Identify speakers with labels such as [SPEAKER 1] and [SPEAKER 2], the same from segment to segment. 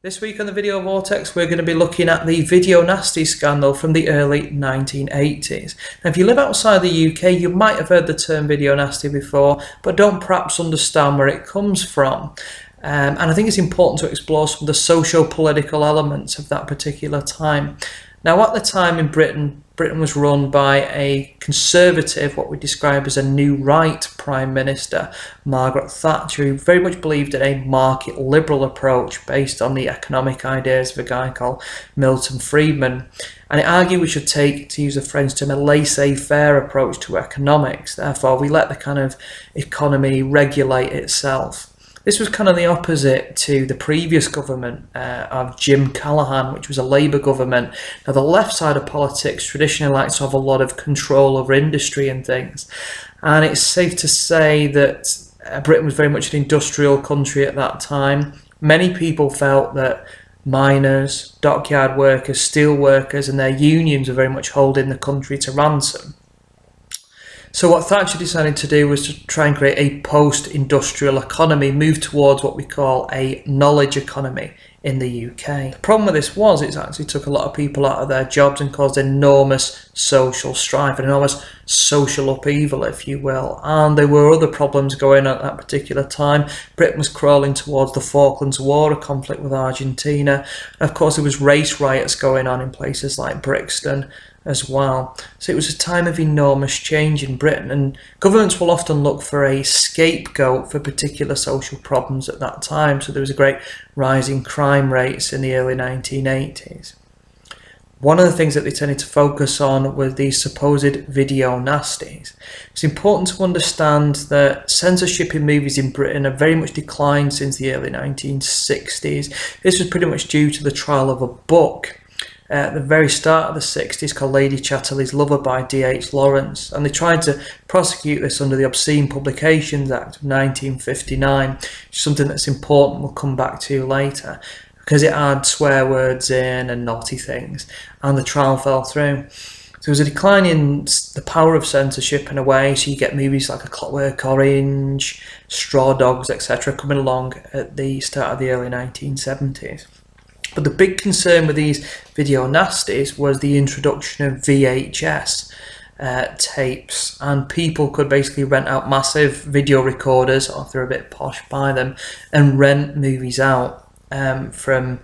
[SPEAKER 1] This week on the Video Vortex, we're going to be looking at the video nasty scandal from the early 1980s. Now, if you live outside the UK, you might have heard the term video nasty before, but don't perhaps understand where it comes from. And I think it's important to explore some of the socio-political elements of that particular time. Now, at the time in Britain was run by a conservative, what we describe as a new right Prime Minister, Margaret Thatcher, who very much believed in a market liberal approach based on the economic ideas of a guy called Milton Friedman. And it argued we should take, to use a French term, a laissez-faire approach to economics. Therefore, we let the kind of economy regulate itself. This was kind of the opposite to the previous government of Jim Callaghan, which was a Labour government. Now, the left side of politics traditionally likes to have a lot of control over industry and things. And it's safe to say that Britain was very much an industrial country at that time. Many people felt that miners, dockyard workers, steel workers and their unions were very much holding the country to ransom. So what Thatcher decided to do was to try and create a post-industrial economy, move towards what we call a knowledge economy in the UK. The problem with this was it actually took a lot of people out of their jobs and caused enormous social strife, an enormous social upheaval, if you will. And there were other problems going on at that particular time. Britain was crawling towards the Falklands War, a conflict with Argentina. And of course, there was race riots going on in places like Brixton as well. So it was a time of enormous change in Britain, and governments will often look for a scapegoat for particular social problems at that time. So there was a great rise in crime rates in the early 1980s. One of the things that they tended to focus on were these supposed video nasties. It's important to understand that censorship in movies in Britain have very much declined since the early 1960s. This was pretty much due to the trial of a book at the very start of the 60s called Lady Chatterley's Lover by D.H. Lawrence, and they tried to prosecute this under the Obscene Publications Act of 1959, which is something that's important we'll come back to later, because it had swear words in and naughty things, and the trial fell through. So there was a decline in the power of censorship in a way, so you get movies like A Clockwork Orange, Straw Dogs, etc. coming along at the start of the early 1970s. But the big concern with these video nasties was the introduction of VHS tapes, and people could basically rent out massive video recorders, or if they're a bit posh, buy them, and rent movies out from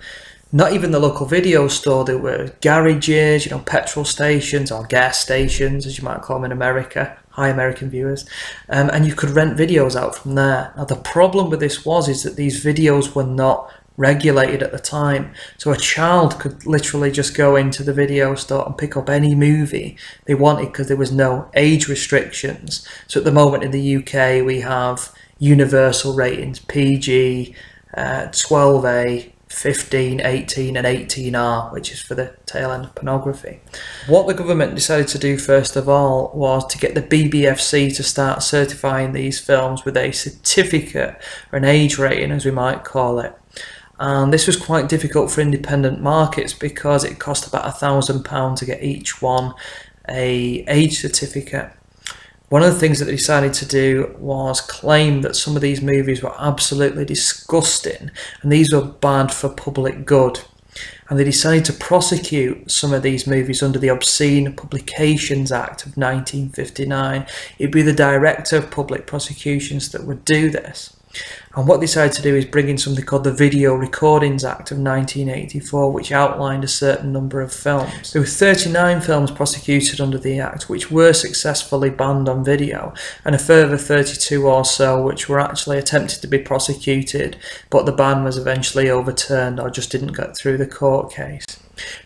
[SPEAKER 1] not even the local video store. There were garages, petrol stations or gas stations, as you might call them in America. Hi, American viewers. And you could rent videos out from there. Now, the problem with this is that these videos were not regulated at the time, so a child could literally just go into the video store and pick up any movie they wanted because there was no age restrictions. So at the moment in the UK we have universal ratings, PG, 12A, 15, 18 and 18R, which is for the tail end of pornography. What the government decided to do first of all was to get the BBFC to start certifying these films with a certificate, or an age rating as we might call it. And this was quite difficult for independent markets because it cost about £1,000 to get each one a age certificate. One of the things that they decided to do was claim that some of these movies were absolutely disgusting and these were bad for public good. And they decided to prosecute some of these movies under the Obscene Publications Act of 1959. It'd be the Director of Public Prosecutions that would do this. And what they decided to do is bring in something called the Video Recordings Act of 1984, which outlined a certain number of films. There were 39 films prosecuted under the Act, which were successfully banned on video, and a further 32 or so which were actually attempted to be prosecuted, but the ban was eventually overturned or just didn't get through the court case.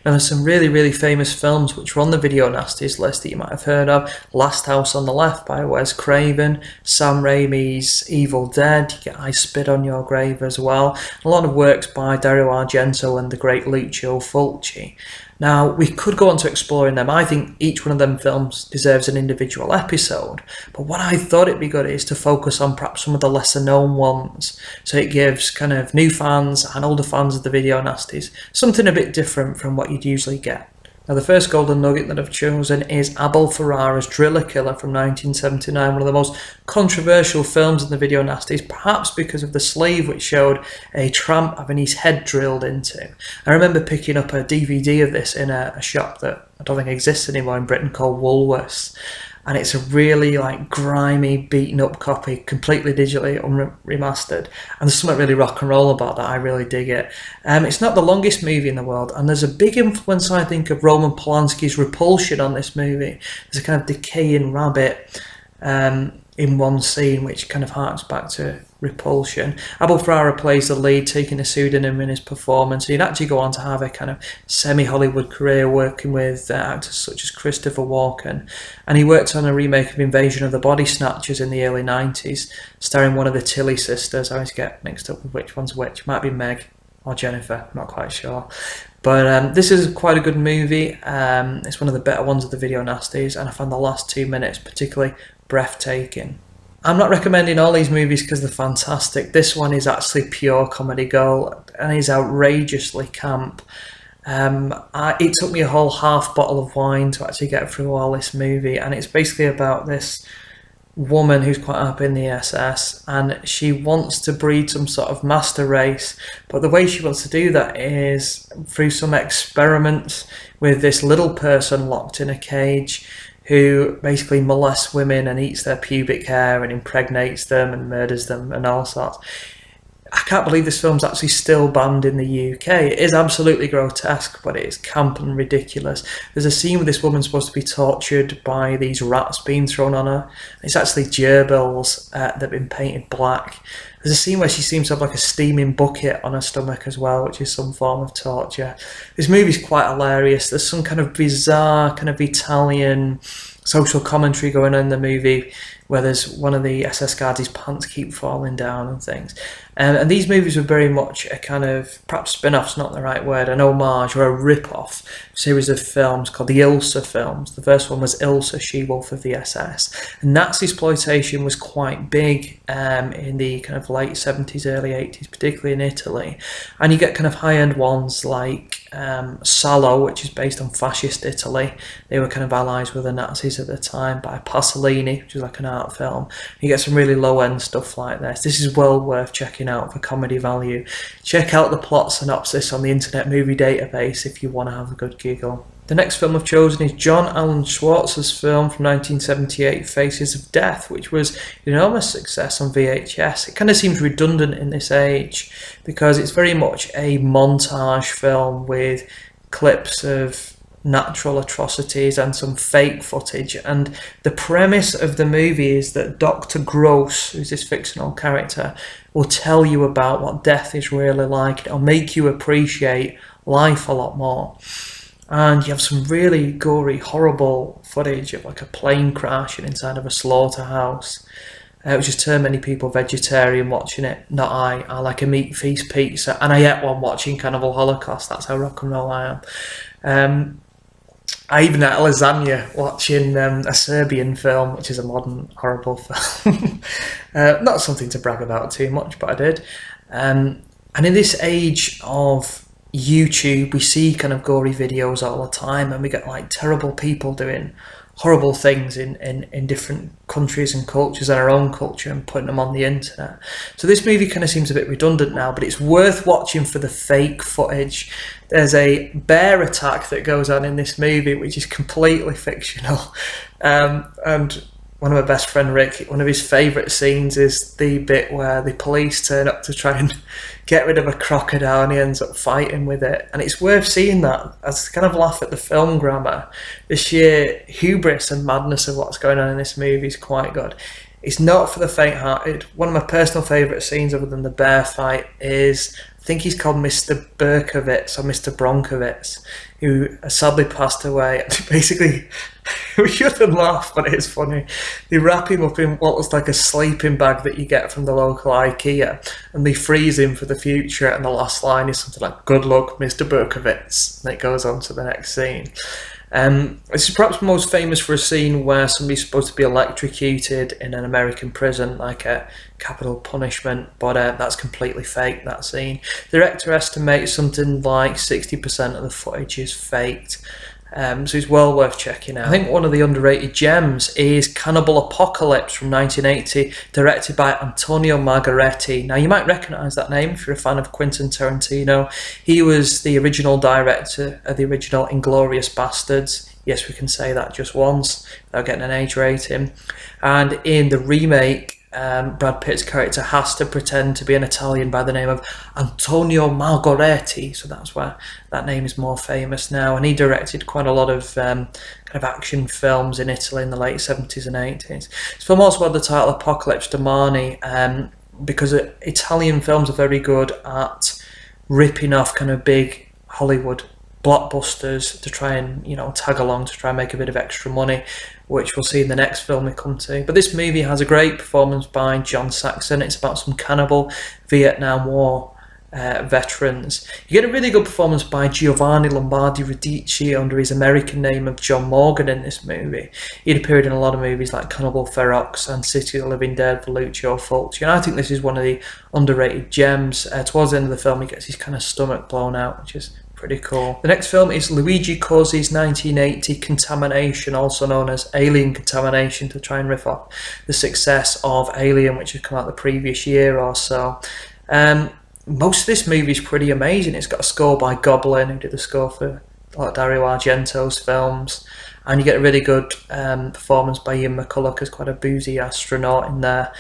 [SPEAKER 1] Now, there's some really famous films which were on the video nasties list that you might have heard of. Last House on the Left by Wes Craven, Sam Raimi's Evil Dead, you get I Spit on Your Grave as well. A lot of works by Dario Argento and the great Lucio Fulci. Now, we could go on to exploring them. I think each one of them films deserves an individual episode, but what I thought it'd be good is to focus on perhaps some of the lesser known ones, so it gives kind of new fans and older fans of the video nasties something a bit different from what you'd usually get. Now, the first golden nugget that I've chosen is Abel Ferrara's Driller Killer from 1979, one of the most controversial films in the video nasties, perhaps because of the sleeve which showed a tramp having his head drilled into. I remember picking up a DVD of this in a shop that I don't think exists anymore in Britain called Woolworths. And it's a really like grimy, beaten up copy, completely digitally remastered. And there's something really rock and roll about that. I really dig it. It's not the longest movie in the world, and there's a big influence, I think, of Roman Polanski's Repulsion on this movie. There's a kind of decaying rabbit in one scene, which kind of harks back to Repulsion. Abel Ferrara plays the lead, taking a pseudonym in his performance. He'd actually go on to have a kind of semi-Hollywood career working with actors such as Christopher Walken, and he worked on a remake of Invasion of the Body Snatchers in the early 90s, starring one of the Tilly sisters. I always get mixed up with which one's which. Might be Meg or Jennifer, I'm not quite sure. But this is quite a good movie. It's one of the better ones of the video nasties, and I found the last 2 minutes particularly breathtaking. I'm not recommending all these movies because they're fantastic. This one is actually pure comedy gold and is outrageously camp. It took me a whole half bottle of wine to actually get through all this movie, and it's basically about this woman who's quite up in the SS, and she wants to breed some sort of master race, but the way she wants to do that is through some experiments with this little person locked in a cage who basically molests women and eats their pubic hair and impregnates them and murders them and all sorts. I can't believe this film's actually still banned in the UK. It is absolutely grotesque, but it is camp and ridiculous. There's a scene where this woman's supposed to be tortured by these rats being thrown on her. It's actually gerbils that have been painted black. There's a scene where she seems to have like a steaming bucket on her stomach as well, which is some form of torture. This movie's quite hilarious. There's some kind of bizarre, kind of Italian social commentary going on in the movie, where there's one of the SS guards, his pants keep falling down and things. And these movies were very much a kind of, perhaps spin-off's not the right word, an homage or a rip-off series of films called the Ilsa films. The first one was Ilsa, She-Wolf of the SS. And Nazi exploitation was quite big in the kind of late 70s, early 80s, particularly in Italy. And you get kind of high-end ones like Salò, which is based on fascist Italy. They were kind of allies with the Nazis at the time, by Pasolini, which is like an art film. You get some really low-end stuff like this. This is well worth checking out for comedy value. Check out the plot synopsis on the Internet Movie Database if you want to have a good giggle. The next film I've chosen is John Alan Schwartz's film from 1978, Faces of Death, which was an enormous success on VHS. It kind of seems redundant in this age because it's very much a montage film with clips of natural atrocities and some fake footage, and the premise of the movie is that Dr. Gross, who's this fictional character, will tell you about what death is really like. It'll make you appreciate life a lot more. And you have some really gory, horrible footage of like a plane crashing inside of a slaughterhouse, which has turned many people vegetarian watching it. Not I like a meat feast pizza, and I ate one watching Cannibal Holocaust. That's how rock and roll I am. I even had lasagna watching a Serbian film, which is a modern horrible film. Not something to brag about too much, but I did. And in this age of YouTube, we see kind of gory videos all the time, and we get like terrible people doing horrible things in different countries and cultures and our own culture and putting them on the internet. So this movie kind of seems a bit redundant now, but it's worth watching for the fake footage. There's a bear attack that goes on in this movie which is completely fictional, and one of my best friend Rick, one of his favourite scenes is the bit where the police turn up to try and get rid of a crocodile and he ends up fighting with it. And it's worth seeing that as kind of laugh at the film grammar. The sheer hubris and madness of what's going on in this movie is quite good. It's not for the faint-hearted. One of my personal favourite scenes other than the bear fight is, I think he's called Mr. Berkovitz or Mr. Bronkovitz, who sadly passed away. Basically, we shouldn't laugh, but it's funny. They wrap him up in what looks like a sleeping bag that you get from the local IKEA, and they freeze him for the future, and the last line is something like, "Good luck, Mr. Berkovitz," and it goes on to the next scene. This is perhaps most famous for a scene where somebody's supposed to be electrocuted in an American prison, like a capital punishment, but that's completely fake, that scene. The director estimates something like 60% of the footage is faked. So it's well worth checking out. I think one of the underrated gems is Cannibal Apocalypse from 1980, directed by Antonio Margaretti. Now you might recognise that name if you're a fan of Quentin Tarantino. He was the original director of the original Inglourious Bastards. Yes, we can say that just once without getting an age rating. And in the remake, Brad Pitt's character has to pretend to be an Italian by the name of Antonio Margaretti, so that's where that name is more famous now. And he directed quite a lot of kind of action films in Italy in the late 70s and 80s. This film also had the title Apocalypse Domani, because Italian films are very good at ripping off kind of big Hollywood blockbusters to try and, you know, tag along to try and make a bit of extra money, which we'll see in the next film we come to. But this movie has a great performance by John Saxon. It's about some cannibal Vietnam War veterans. You get a really good performance by Giovanni Lombardi Radici under his American name of John Morgan in this movie. He'd appeared in a lot of movies like Cannibal Ferox and City of the Living Dead for Lucio Fulci, and I think this is one of the underrated gems. Towards the end of the film he gets his kind of stomach blown out, which is pretty cool. The next film is Luigi Corsi's 1980 Contamination, also known as Alien Contamination, to try and riff off the success of Alien, which had come out the previous year or so. Most of this movie is pretty amazing. It's got a score by Goblin, who did the score for like Dario Argento's films, and you get a really good performance by Ian McCulloch as quite a boozy astronaut in there.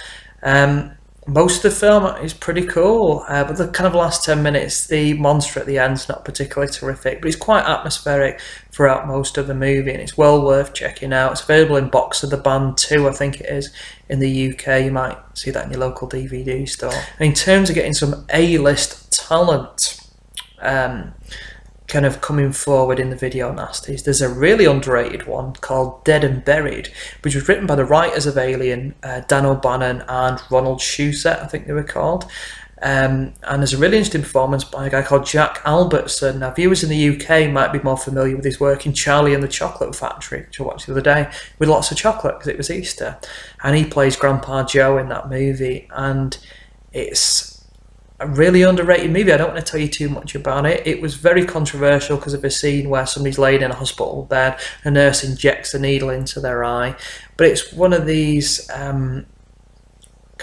[SPEAKER 1] Most of the film is pretty cool, but the kind of last 10 minutes, the monster at the end is not particularly terrific, but it's quite atmospheric throughout most of the movie, and it's well worth checking out. It's available in Box of the Band 2, I think it is, in the UK. You might see that in your local DVD store. And in terms of getting some A-list talent, kind of coming forward in the video nasties, there's a really underrated one called Dead and Buried, which was written by the writers of Alien, Dan O'Bannon and Ronald Shusett, I think they were called. And there's a really interesting performance by a guy called Jack Albertson. Now, viewers in the UK might be more familiar with his work in Charlie and the Chocolate Factory, which I watched the other day, with lots of chocolate because it was Easter. And he plays Grandpa Joe in that movie, and it's a really underrated movie. I don't want to tell you too much about it. It was very controversial because of a scene where somebody's laid in a hospital bed, a nurse injects a needle into their eye. But it's one of these kind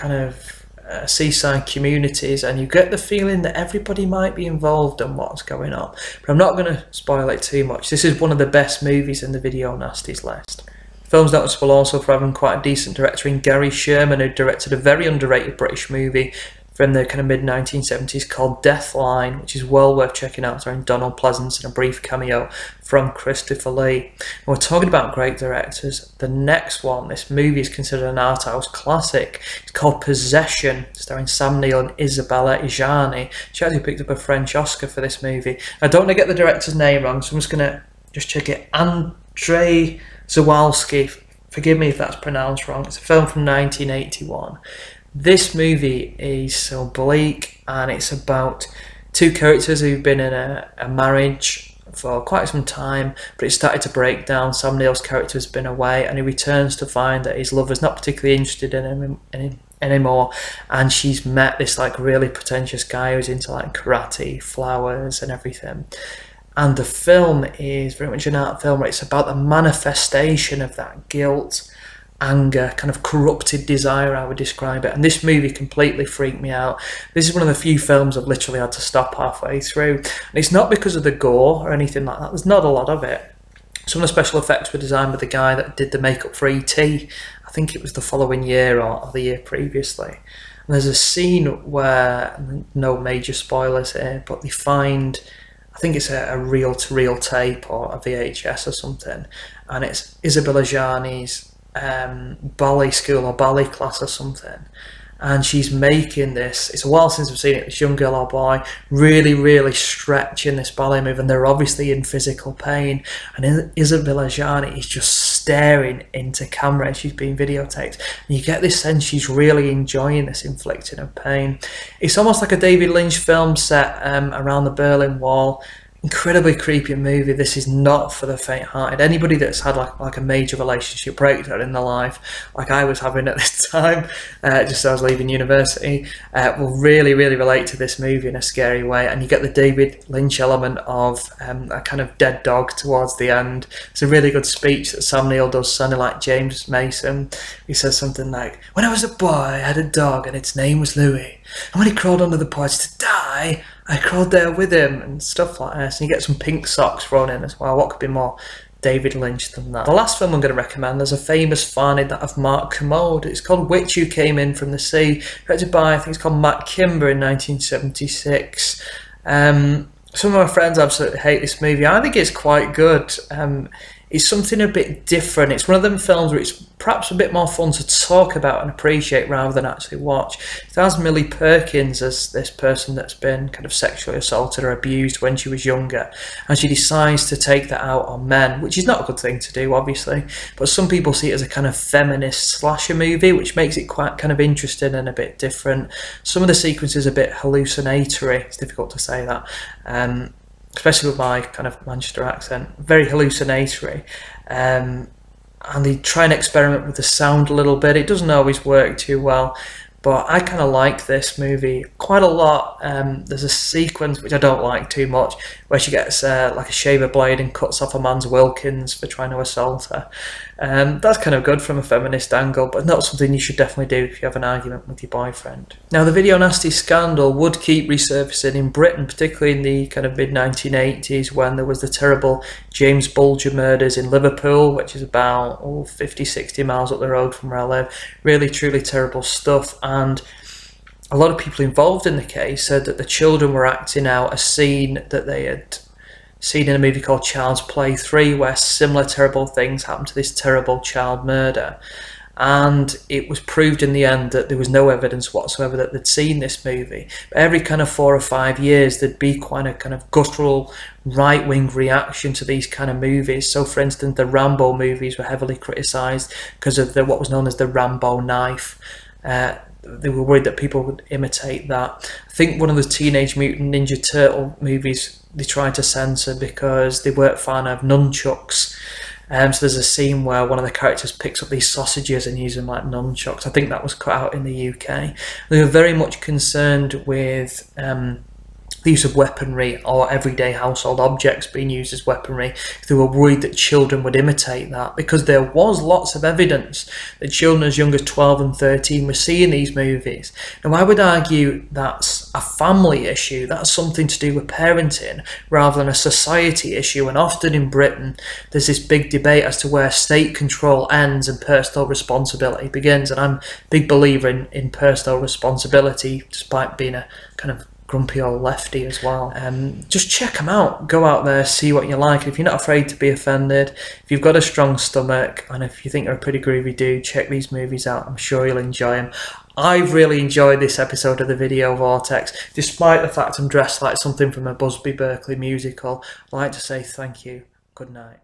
[SPEAKER 1] of seaside communities, and you get the feeling that everybody might be involved in what's going on. But I'm not going to spoil it too much. This is one of the best movies in the Video Nasties list. The film's noticeable also for having quite a decent director in Gary Sherman, who directed a very underrated British movie from the kind of mid-1970s called Deathline, which is well worth checking out, starring Donald Pleasence and a brief cameo from Christopher Lee. And we're talking about great directors. The next one, this movie is considered an art house classic. It's called Possession, starring Sam Neill and Isabella Adjani. She actually picked up a French Oscar for this movie. I don't want to get the director's name wrong, so I'm just going to check it. Andrzej Zawalski. Forgive me if that's pronounced wrong. It's a film from 1981. This movie is so bleak, and it's about two characters who've been in a marriage for quite some time, but it started to break down. Sam Neill's character has been away, and he returns to find that his lover's not particularly interested in him anymore, and she's met this like really pretentious guy who's into like karate, flowers and everything. And the film is very much an art film where it's about the manifestation of that guilt, anger, kind of corrupted desire, I would describe it. And this movie completely freaked me out. This is one of the few films I've literally had to stop halfway through. And it's not because of the gore or anything like that. There's not a lot of it. Some of the special effects were designed by the guy that did the makeup for E.T. I think it was the following year or the year previously. And there's a scene where, no major spoilers here, but they find, I think it's a reel-to-reel tape or a VHS or something, and it's Isabella Adjani's ballet school or ballet class or something, and she's making this, it's a while since I've seen it, this young girl or boy really stretching this ballet move, and they're obviously in physical pain, and Isabella Adjani is just staring into camera as she's being videotaped, and you get this sense she's really enjoying this inflicting of pain. It's almost like a David Lynch film set around the Berlin Wall, incredibly creepy movie. This is not for the faint-hearted. Anybody that's had like a major relationship breakdown in their life, like I was having at this time, just as I was leaving university, will really relate to this movie in a scary way. And you get the David Lynch element of a kind of dead dog towards the end. It's a really good speech that Sam Neill does, sounding like James Mason. He says something like, "When I was a boy, I had a dog and its name was Louis. And when he crawled under the porch to die, I crawled there with him," and stuff like this. And you get some pink socks thrown in as well. What could be more David Lynch than that? The last film I'm going to recommend, there's a famous find, that of Mark Kermode. It's called Witch Who Came In From the Sea, directed by, I think it's called Matt Kimber in 1976. Some of my friends absolutely hate this movie. I think it's quite good. It's something a bit different. It's one of them films where it's perhaps a bit more fun to talk about and appreciate rather than actually watch. It has Millie Perkins as this person that's been kind of sexually assaulted or abused when she was younger, and she decides to take that out on men, which is not a good thing to do, obviously, but some people see it as a kind of feminist slasher movie, which makes it quite kind of interesting and a bit different. Some of the sequences are a bit hallucinatory. It's difficult to say that. Especially with my kind of Manchester accent, very hallucinatory. And they try and experiment with the sound a little bit. It doesn't always work too well, but I kind of like this movie quite a lot. There's a sequence which I don't like too much, where she gets like a shaver blade and cuts off a man's Wilkins for trying to assault her. That's kind of good from a feminist angle, but not something you should definitely do if you have an argument with your boyfriend. Now, the video nasty scandal would keep resurfacing in Britain, particularly in the kind of mid-1980s, when there was the terrible James Bulger murders in Liverpool, which is about 50-60 miles up the road from where I live. Really, truly terrible stuff. And a lot of people involved in the case said that the children were acting out a scene that they had seen in a movie called Child's Play 3, where similar terrible things happened to this terrible child murder. And it was proved in the end that there was no evidence whatsoever that they'd seen this movie. But every kind of 4 or 5 years, there'd be quite a kind of guttural right-wing reaction to these kind of movies. So, for instance, the Rambo movies were heavily criticised because of what was known as the Rambo knife. They were worried that people would imitate that. I think one of the Teenage Mutant Ninja Turtle movies they tried to censor because they weren't a fan of nunchucks. So there's a scene where one of the characters picks up these sausages and uses them like nunchucks. I think that was cut out in the UK. They were very much concerned with the use of weaponry or everyday household objects being used as weaponry. They were worried that children would imitate that, because there was lots of evidence that children as young as 12 and 13 were seeing these movies. Now, I would argue that's a family issue. That's something to do with parenting rather than a society issue. And often in Britain, there's this big debate as to where state control ends and personal responsibility begins. And I'm a big believer in personal responsibility, despite being a kind of grumpy old lefty as well. Just check them out. Go out there, see what you like. If you're not afraid to be offended, if you've got a strong stomach, and if you think you're a pretty groovy dude, check these movies out. I'm sure you'll enjoy them. I've really enjoyed this episode of the Video Vortex. Despite the fact I'm dressed like something from a Busby Berkeley musical, I'd like to say thank you. Good night.